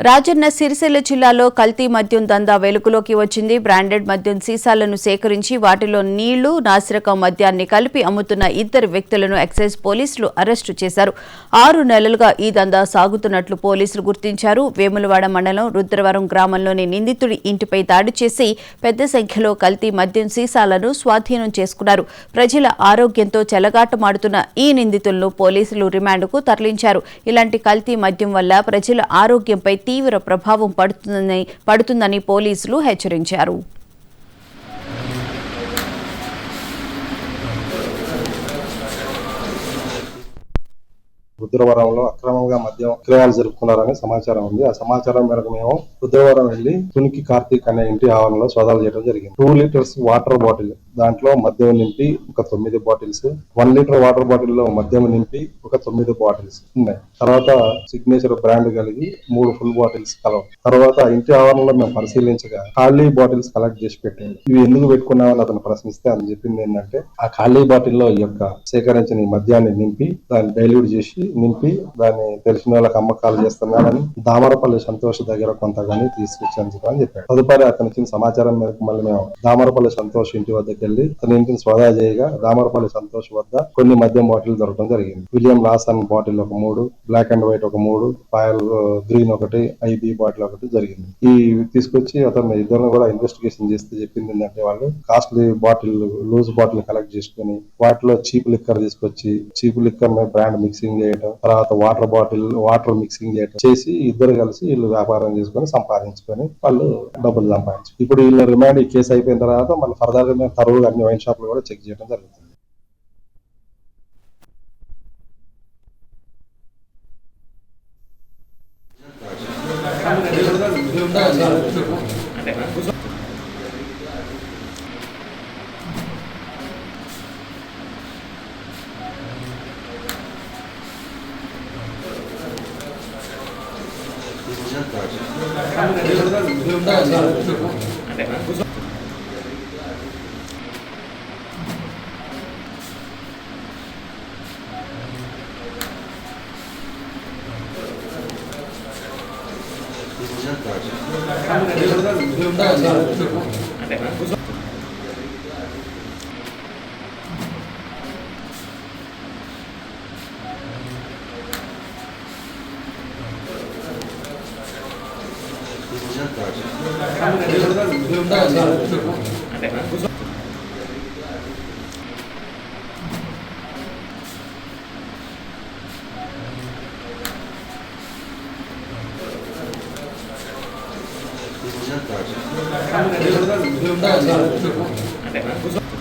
రాజన్న సిరిసిల్ల జిల్లాలో కల్తీ మద్యం దందా వెలుగులోకి వచ్చింది. బ్రాండెడ్ మద్యం సీసాలను సేకరించి వాటిలో నీళ్లు, నాసిరకం మద్యాన్ని కలిపి అమ్ముతున్న ఇద్దరు వ్యక్తులను ఎక్సైజ్ పోలీసులు అరెస్టు చేశారు. 6 నెలలుగా ఈ దందా సాగుతున్నట్లు పోలీసులు గుర్తించారు. వేములవాడ మండలం రుద్రవరం గ్రామంలోని నిందితుడి ఇంటిపై దాడి చేసి పెద్ద సంఖ్యలో కల్తీ మద్యం సీసాలను స్వాధీనం చేసుకున్నారు. ప్రజల ఆరోగ్యంతో చెలగాటమాడుతున్న ఈ నిందితులను పోలీసులు రిమాండ్కు తరలించారు. ఇలాంటి కల్తీ మద్యం వల్ల ప్రజల ఆరోగ్యంపై తీవ్ర ప్రభావం పడుతుందని పోలీసులు హెచ్చరించారు. రుద్రవరంలో అక్రమంగా మద్యం విక్రయాలు జరుపుతున్నారని సమాచారం ఉంది. ఆ సమాచారం మేరకు మేము రుద్రవరం వెళ్లి తునికి కార్తీక్ అనే ఇంటి ఆవరణలో సోదాలు చేయడం జరిగింది. 2 లీటర్స్ వాటర్ బాటిల్, దాంట్లో మద్యం నింపి ఒక 9 బాటిల్స్, 1 లీటర్ వాటర్ బాటిల్ లో మద్యం నింపి ఒక 9 బాటిల్స్ ఉన్నాయి. తర్వాత సిగ్నేచర్ బ్రాండ్ కలిగి 3 ఫుల్ బాటిల్స్ కలవు. తర్వాత ఇంటి ఆవరణలో మేము పరిశీలించగా ఖాళీ బాటిల్స్ కలెక్ట్ చేసి పెట్టాము. ఇవి ఎందుకు పెట్టుకున్నామని అతను ప్రశ్నిస్తే అని చెప్పింది ఏంటంటే, ఆ ఖాళీ బాటిల్లో ఈ యొక్క సేకరించిన మద్యాన్ని నింపి దాన్ని డైల్యూట్ చేసి నింపి దాన్ని తెలిసిన వాళ్ళకి అమ్మకాలు చేస్తున్నారని దామరపల్లి సంతోష్ దగ్గర కొంత కానీ తీసుకొచ్చాను అని చెప్పాడు. తదుపరి అతను ఇచ్చిన సమాచారం మేరకు మళ్ళీ మేము దామరపల్లి సంతోష్ ఇంటి వద్దకు వెళ్లి అతని ఇంటిని సోదా చేయగా దామరపల్లి సంతోష్ వద్ద కొన్ని మద్యం బాటిల్ దొరకడం జరిగింది. విలియం లాసన్ బాటిల్ ఒక 3, బ్లాక్ అండ్ వైట్ ఒక 3, పాయల్ గ్రీన్ ఒకటి, ఐబీ బాటిల్ ఒకటి జరిగింది. ఈ తీసుకొచ్చి అతను ఇద్దరు కూడా ఇన్వెస్టిగేషన్ చేస్తే చెప్పింది ఏంటంటే, వాళ్ళు costly bottle, loose bottle collect చేసుకుని వాటిలో చీప్ లిక్కర్ తీసుకొచ్చి చీప్ లిక్కర్ బ్రాండ్ మిక్సింగ్ చేయడం, తర్వాత వాటర్ మిక్సింగ్ చేయడం చేసి ఇద్దరు కలిసి వీళ్ళు వ్యాపారం చేసుకుని సంపాదించుకొని వాళ్ళు డబ్బులు సంపాదించారు. ఇప్పుడు వీళ్ళ రిమాండ్ ఈ కేసు అయిపోయిన తర్వాత మళ్ళీ ఫర్దర్ గా మేము తరువుగా అన్ని వైన్ షాపులు కూడా చెక్ చేయడం జరుగుతుంది. Gracias.